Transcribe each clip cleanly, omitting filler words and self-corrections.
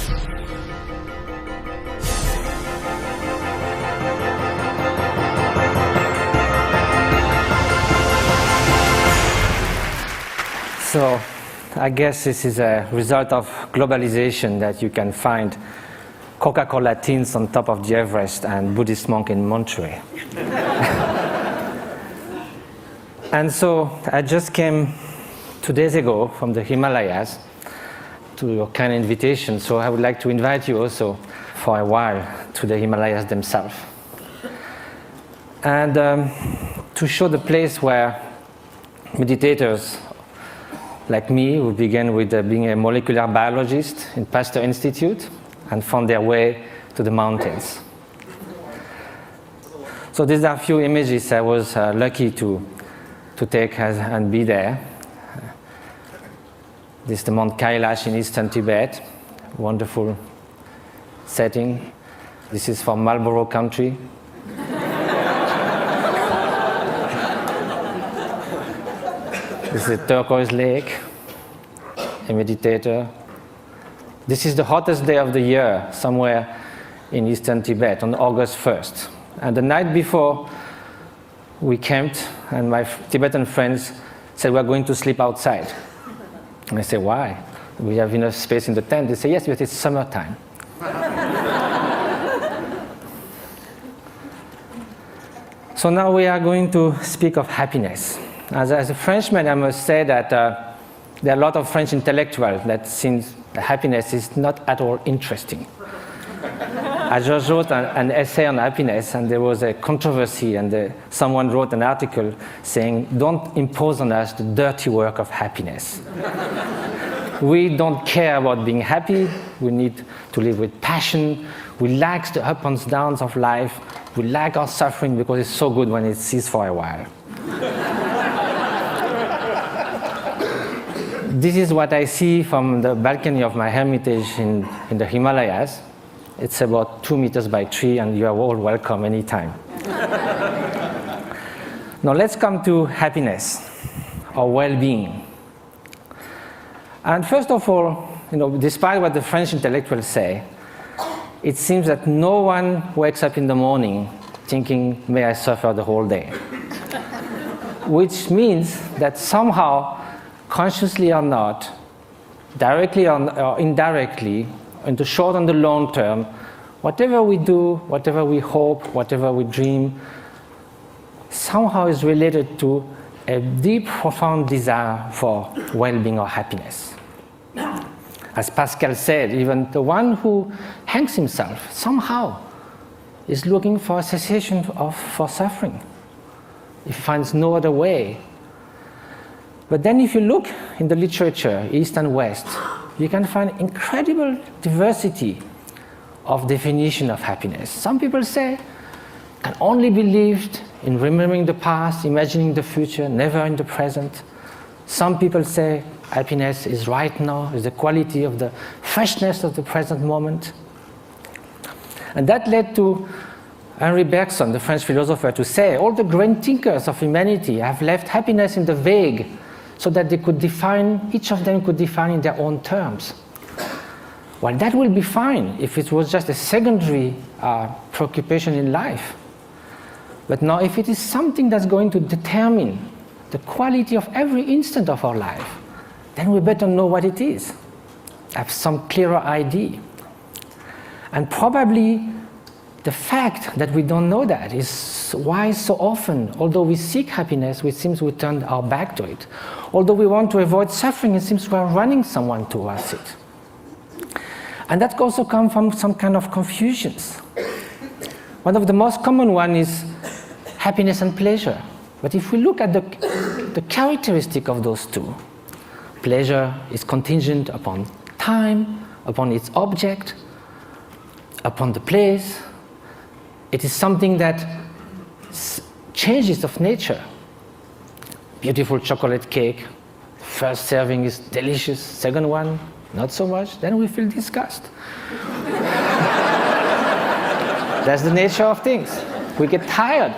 So I guess this is a result of globalization that you can find Coca-Cola tins on top of the Everest and Buddhist monk in Monterey. And so I just came 2 days ago from the Himalayas to your kind invitation, so I would like to invite you also for a while to the Himalayas themselves. And to show the place where meditators like me, who began with being a molecular biologist in Pasteur Institute and found their way to the mountains. So these are a few images I was lucky to take and be there. This is the Mount Kailash in eastern Tibet, wonderful setting. This is from Marlborough country. This is a turquoise lake, a meditator. This is the hottest day of the year, somewhere in eastern Tibet, on August 1st. And the night before, we camped, and my Tibetan friends said, we're going to sleep outside. And I said, why? We have enough space in the tent. They say, yes, but it's summertime. So now we are going to speak of happiness. As a Frenchman, I must say that there are a lot of French intellectuals that think happiness is not at all interesting. I just wrote an essay on happiness, and there was a controversy, and someone wrote an article saying, don't impose on us the dirty work of happiness. We don't care about being happy. We need to live with passion. We like the ups and downs of life. We like our suffering because it's so good when it ceases for a while. This is what I see from the balcony of my hermitage in the Himalayas. It's about 2 meters by 3, and you are all welcome anytime. Now let's come to happiness, or well-being. And first of all, despite what the French intellectuals say, it seems that no one wakes up in the morning thinking, may I suffer the whole day. Which means that somehow, consciously or not, directly or indirectly, in the short and the long term, whatever we do, whatever we hope, whatever we dream, somehow is related to a deep, profound desire for well-being or happiness. As Pascal said, even the one who hangs himself somehow is looking for a cessation for suffering. He finds no other way. But then if you look in the literature, East and West, you can find incredible diversity of definition of happiness. Some people say it can only be lived in remembering the past, imagining the future, never in the present. Some people say happiness is right now, is the quality of the freshness of the present moment. And that led to Henri Bergson, the French philosopher, to say all the great thinkers of humanity have left happiness in the vague, so that they could define, each of them could define in their own terms. Well, that will be fine if it was just a secondary preoccupation in life. But now, if it is something that's going to determine the quality of every instant of our life, then we better know what it is, have some clearer idea. And probably the fact that we don't know that is why so often, although we seek happiness, it seems we turn our back to it. Although we want to avoid suffering, it seems we are running someone towards it. And that also comes from some kind of confusions. One of the most common ones is happiness and pleasure. But if we look at the characteristic of those two, pleasure is contingent upon time, upon its object, upon the place. It is something that changes of nature. Beautiful chocolate cake, first serving is delicious, second one, not so much, then we feel disgust. That's the nature of things. We get tired.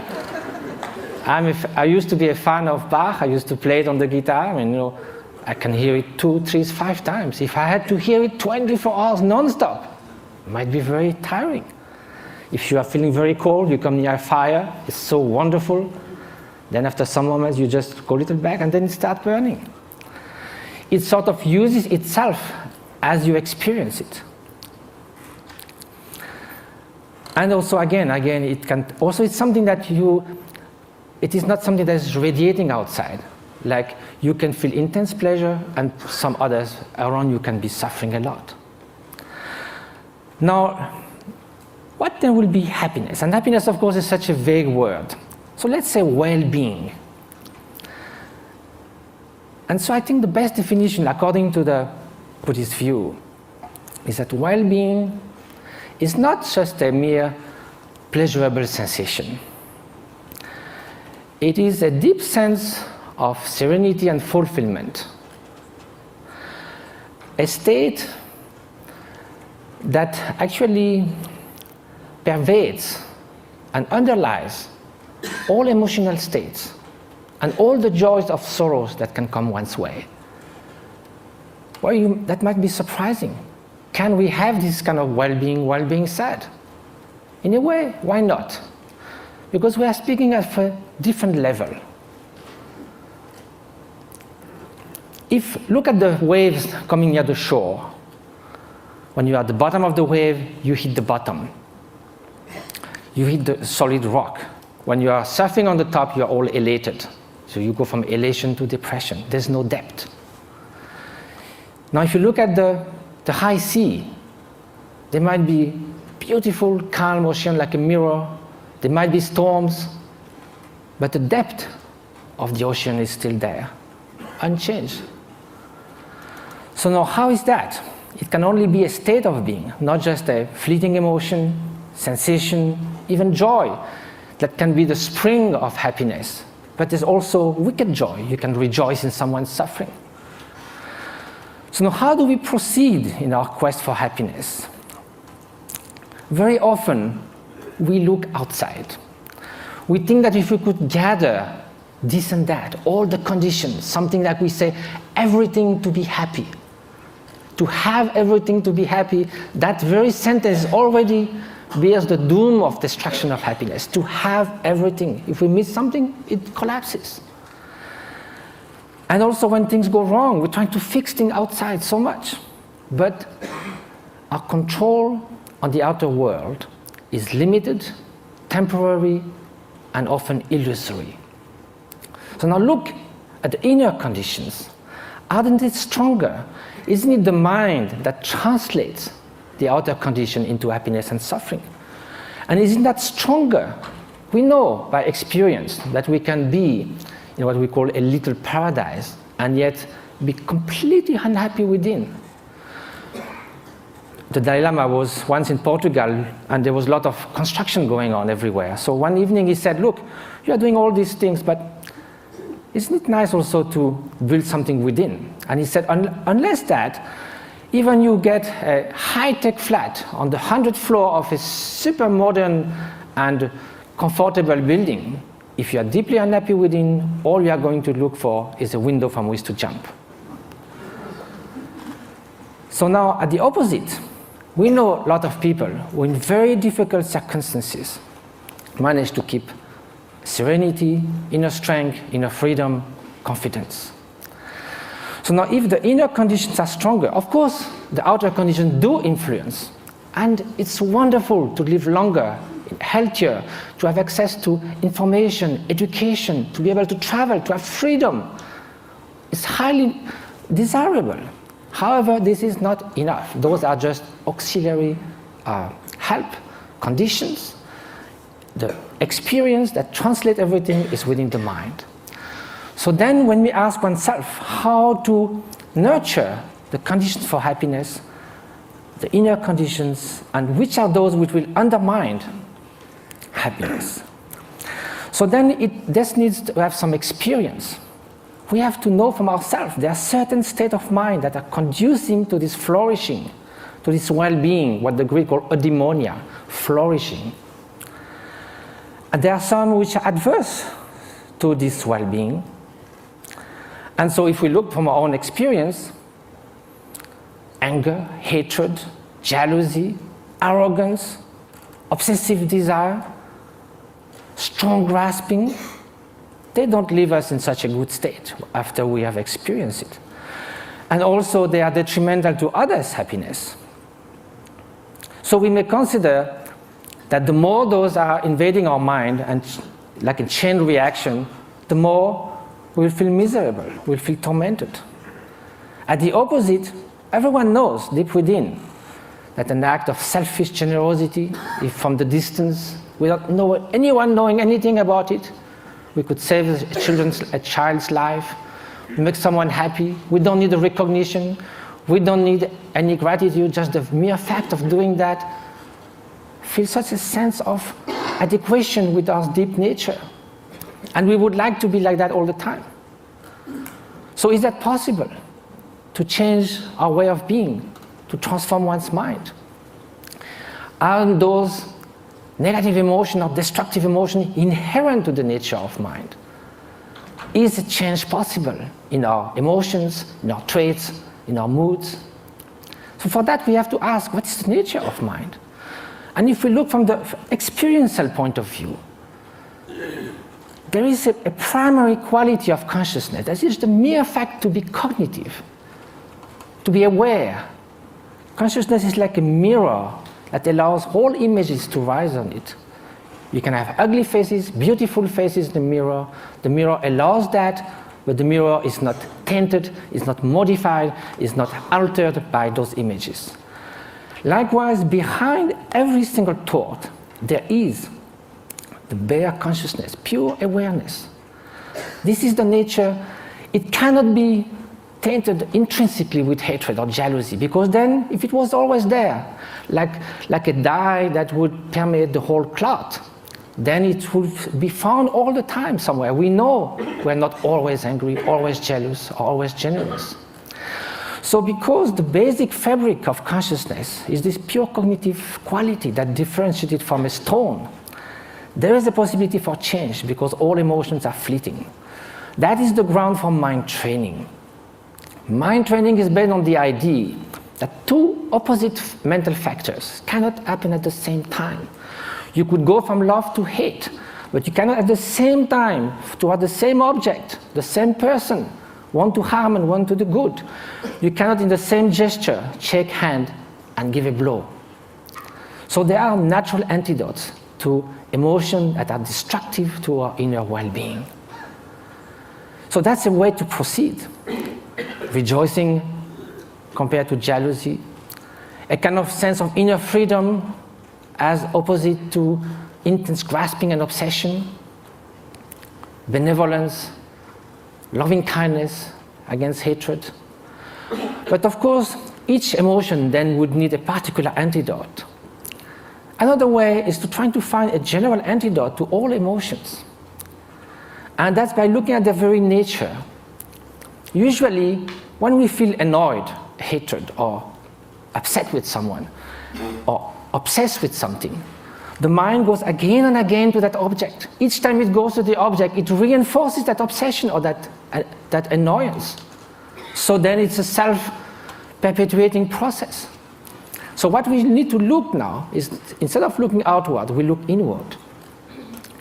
I used to be a fan of Bach. I used to play it on the guitar. I can hear it 2, 3, 5 times. If I had to hear it 24 hours non-stop, it might be very tiring. If you are feeling very cold, you come near a fire, it's so wonderful. Then after some moments, you just go a little back and then it starts burning. It sort of uses itself as you experience it. And also again, it can also, it's something that it is not something that is radiating outside. Like you can feel intense pleasure and some others around you can be suffering a lot. Now, what then will be happiness? And happiness, of course, is such a vague word. So let's say well-being. And so I think the best definition, according to the Buddhist view, is that well-being is not just a mere pleasurable sensation. It is a deep sense of serenity and fulfillment. A state that actually pervades and underlies all emotional states and all the joys of sorrows that can come one's way. Well, that might be surprising. Can we have this kind of well-being while being sad? In a way, why not? Because we are speaking at a different level. Look at the waves coming near the shore. When you are at the bottom of the wave, you hit the bottom. You hit the solid rock. When you are surfing on the top, you are all elated. So you go from elation to depression. There's no depth. Now, if you look at the high sea, there might be beautiful, calm ocean like a mirror. There might be storms, but the depth of the ocean is still there, unchanged. So now, how is that? It can only be a state of being, not just a fleeting emotion, sensation, even joy that can be the spring of happiness. But there's also wicked joy. You can rejoice in someone's suffering. So now, how do we proceed in our quest for happiness? Very often, we look outside. We think that if we could gather this and that, all the conditions, something like we say, everything to be happy, to have everything to be happy, that very sentence already bears the doom of destruction of happiness. To have everything. If we miss something, it collapses. And also when things go wrong, we're trying to fix things outside so much. But our control on the outer world is limited, temporary, and often illusory. So now look at the inner conditions. Aren't it stronger? Isn't it the mind that translates the outer condition into happiness and suffering? And isn't that stronger? We know by experience that we can be in what we call a little paradise and yet be completely unhappy within. The Dalai Lama was once in Portugal and there was a lot of construction going on everywhere. So one evening he said, look, you are doing all these things, but isn't it nice also to build something within? And he said, unless that, even you get a high-tech flat on the 100th floor of a super modern and comfortable building, if you are deeply unhappy within, all you are going to look for is a window from which to jump. So now, at the opposite, we know a lot of people who in very difficult circumstances manage to keep serenity, inner strength, inner freedom, confidence. So now if the inner conditions are stronger, of course the outer conditions do influence. And it's wonderful to live longer, healthier, to have access to information, education, to be able to travel, to have freedom. It's highly desirable. However, this is not enough. Those are just auxiliary help, conditions. The experience that translates everything is within the mind. So then when we ask oneself how to nurture the conditions for happiness, the inner conditions, and which are those which will undermine happiness. So then this needs to have some experience. We have to know from ourselves there are certain states of mind that are conducing to this flourishing, to this well-being, what the Greek call eudaimonia, flourishing. And there are some which are adverse to this well-being. And so if we look from our own experience, anger, hatred, jealousy, arrogance, obsessive desire, strong grasping, they don't leave us in such a good state after we have experienced it. And also they are detrimental to others' happiness. So we may consider that the more those are invading our mind, and like a chain reaction, the more we'll feel miserable, we'll feel tormented. At the opposite, everyone knows deep within that an act of selfish generosity, if from the distance, without anyone knowing anything about it, we could save a child's life, make someone happy. We don't need a recognition. We don't need any gratitude. Just the mere fact of doing that feels such a sense of adequation with our deep nature. And we would like to be like that all the time. So is that possible? To change our way of being, to transform one's mind? Are those negative emotions or destructive emotions inherent to the nature of mind? Is a change possible in our emotions, in our traits, in our moods? So for that we have to ask, what is the nature of mind? And if we look from the experiential point of view, there is a primary quality of consciousness. That is the mere fact to be cognitive, to be aware. Consciousness is like a mirror that allows all images to rise on it. You can have ugly faces, beautiful faces in the mirror. The mirror allows that, but the mirror is not tainted, is not modified, is not altered by those images. Likewise, behind every single thought, there is the bare consciousness, pure awareness. This is the nature. It cannot be tainted intrinsically with hatred or jealousy, because then, if it was always there, like a dye that would permeate the whole cloth, then it would be found all the time somewhere. We know we're not always angry, always jealous, or always generous. So because the basic fabric of consciousness is this pure cognitive quality that differentiates it from a stone, there is a possibility for change, because all emotions are fleeting. That is the ground for mind training. Mind training is based on the idea that two opposite mental factors cannot happen at the same time. You could go from love to hate, but you cannot at the same time, toward the same object, the same person, one to harm and one to the good. You cannot in the same gesture shake hand and give a blow. So there are natural antidotes to emotions that are destructive to our inner well-being. So that's a way to proceed. Rejoicing compared to jealousy, a kind of sense of inner freedom as opposite to intense grasping and obsession, benevolence, loving kindness against hatred. But of course, each emotion then would need a particular antidote. Another way is to try to find a general antidote to all emotions. And that's by looking at their very nature. Usually, when we feel annoyed, hatred, or upset with someone, or obsessed with something, the mind goes again and again to that object. Each time it goes to the object, it reinforces that obsession or that annoyance. So then it's a self-perpetuating process. So what we need to look now is, instead of looking outward, we look inward.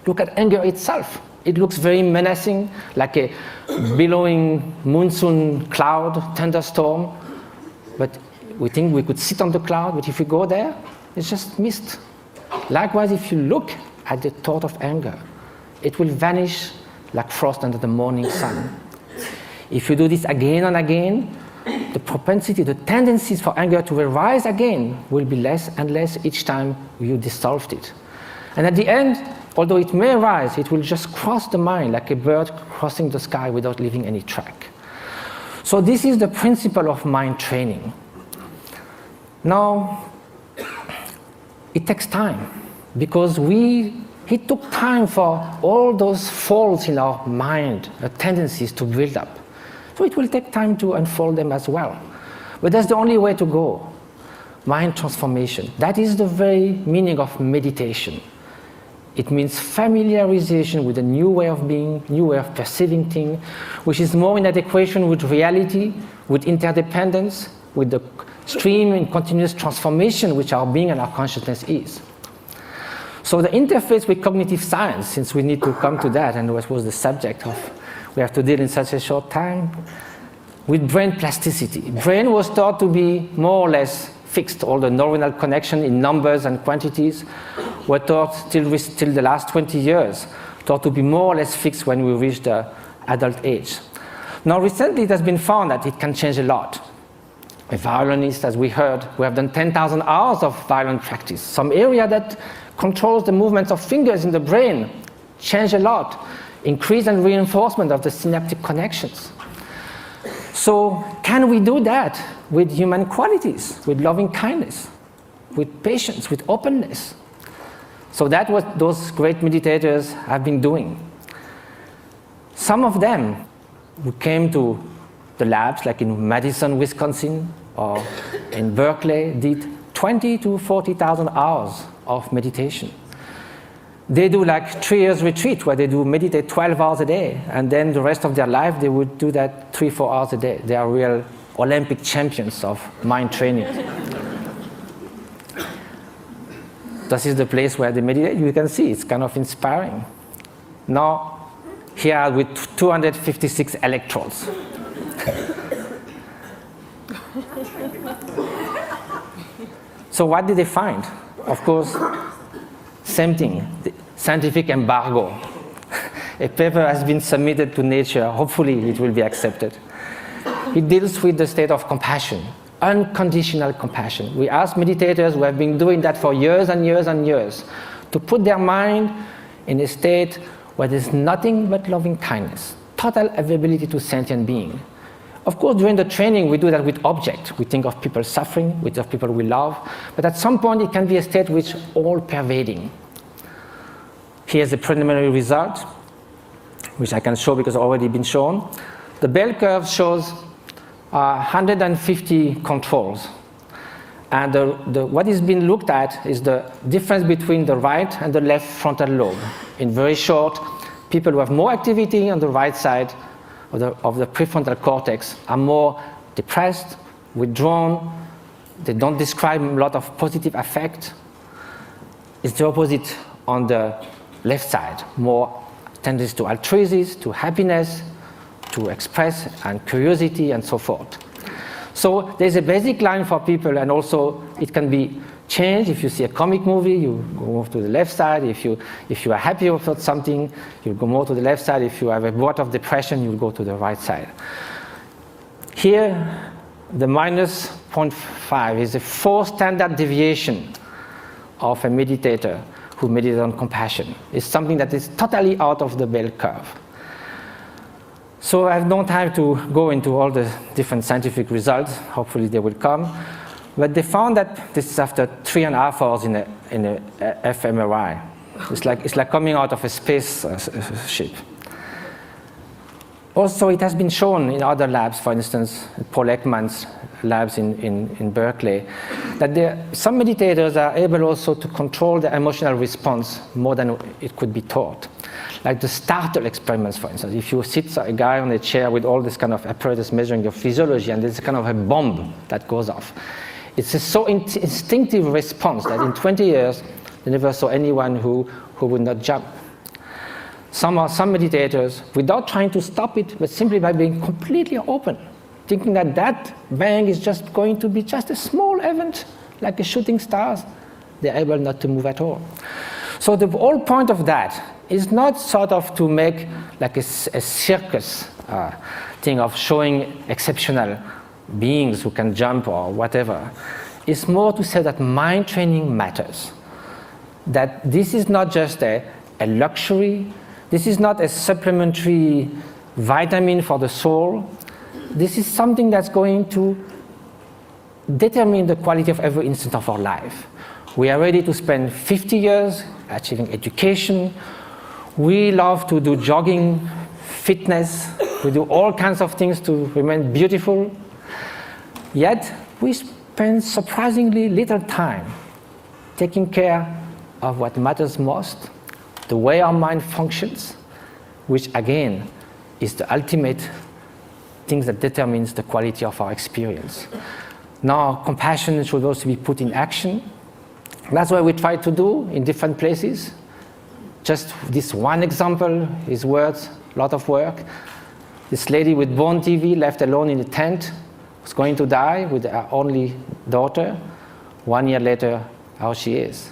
Look at anger itself. It looks very menacing, like a billowing monsoon cloud, thunderstorm. But we think we could sit on the cloud, but if we go there, it's just mist. Likewise, if you look at the thought of anger, it will vanish like frost under the morning sun. If you do this again and again, the propensity, the tendencies for anger to arise again will be less and less each time you dissolved it. And at the end, although it may arise, it will just cross the mind like a bird crossing the sky without leaving any track. So this is the principle of mind training. Now, it takes time, because it took time for all those faults in our mind, the tendencies to build up. So it will take time to unfold them as well. But that's the only way to go. Mind transformation. That is the very meaning of meditation. It means familiarization with a new way of being, new way of perceiving things, which is more in adequation with reality, with interdependence, with the stream and continuous transformation which our being and our consciousness is. So the interface with cognitive science, since we need to come to that, and what was the subject of we have to deal in such a short time, with brain plasticity. Brain was thought to be more or less fixed. All the neuronal connection in numbers and quantities were thought till the last 20 years, thought to be more or less fixed when we reach the adult age. Now recently it has been found that it can change a lot. A violinist, as we heard, we have done 10,000 hours of violin practice. Some area that controls the movements of fingers in the brain change a lot. Increase and reinforcement of the synaptic connections. So can we do that with human qualities, with loving kindness, with patience, with openness? So that's what those great meditators have been doing. Some of them who came to the labs, like in Madison, Wisconsin, or in Berkeley, did 20 to 40,000 hours of meditation. They do like 3 years retreat where they do meditate 12 hours a day, and then the rest of their life they would do that 3-4 hours a day. They are real Olympic champions of mind training. This is the place where they meditate. You can see it's kind of inspiring. Now, here with 256 electrodes. So what did they find? Of course, same thing, the scientific embargo. A paper has been submitted to Nature. Hopefully it will be accepted. It deals with the state of compassion, unconditional compassion. We ask meditators who have been doing that for years and years and years to put their mind in a state where there's nothing but loving kindness, total availability to sentient being. Of course, during the training, we do that with objects. We think of people suffering, we think of people we love, but at some point it can be a state which is all-pervading. Here's the preliminary result, which I can show because it's already been shown. The bell curve shows 150 controls. And what is being looked at is the difference between the right and the left frontal lobe. In very short, people who have more activity on the right side of the prefrontal cortex are more depressed, withdrawn, they don't describe a lot of positive affect. It's the opposite on the left side, more tendency to altruism, to happiness, to express, and curiosity, and so forth. So there's a basic line for people, and also it can be changed. If you see a comic movie, you go more to the left side. If you are happy about something, you go more to the left side. If you have a bout of depression, you'll go to the right side. Here, the minus 0.5 is a 4 standard deviation of a meditator who meditates on compassion. It's something that is totally out of the bell curve. So I have no time to go into all the different scientific results. Hopefully they will come. But they found that this is after 3.5 hours in a fMRI. It's like coming out of a space ship. Also, it has been shown in other labs, for instance, Paul Ekman's labs in Berkeley, that some meditators are able also to control the emotional response more than it could be taught. Like the startle experiments, for instance. If you sit a guy on a chair with all this kind of apparatus measuring your physiology, and there's kind of a bomb that goes off. It's a so instinctive response that in 20 years, they never saw anyone who would not jump. Some meditators, without trying to stop it, but simply by being completely open, thinking that bang is just going to be just a small event, like a shooting stars, they're able not to move at all. So the whole point of that is not sort of to make like a circus thing of showing exceptional beings who can jump or whatever. It's more to say that mind training matters. That this is not just a luxury, this is not a supplementary vitamin for the soul. This is something that's going to determine the quality of every instant of our life. We are ready to spend 50 years achieving education. We love to do jogging, fitness. We do all kinds of things to remain beautiful. Yet, we spend surprisingly little time taking care of what matters most, the way our mind functions, which again is the ultimate thing that determines the quality of our experience. Now, compassion should also be put in action. That's what we try to do in different places. Just this one example is worth a lot of work. This lady with bone TV left alone in a tent was going to die with her only daughter. 1 year later, how she is.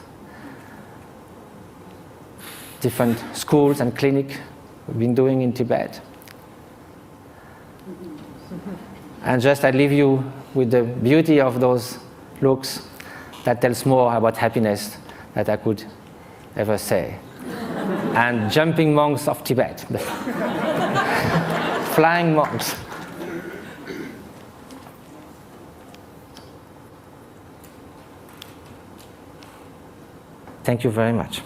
Different schools and clinics we've been doing in Tibet. And just I leave you with the beauty of those looks that tells more about happiness than I could ever say. And jumping monks of Tibet, flying monks. Thank you very much.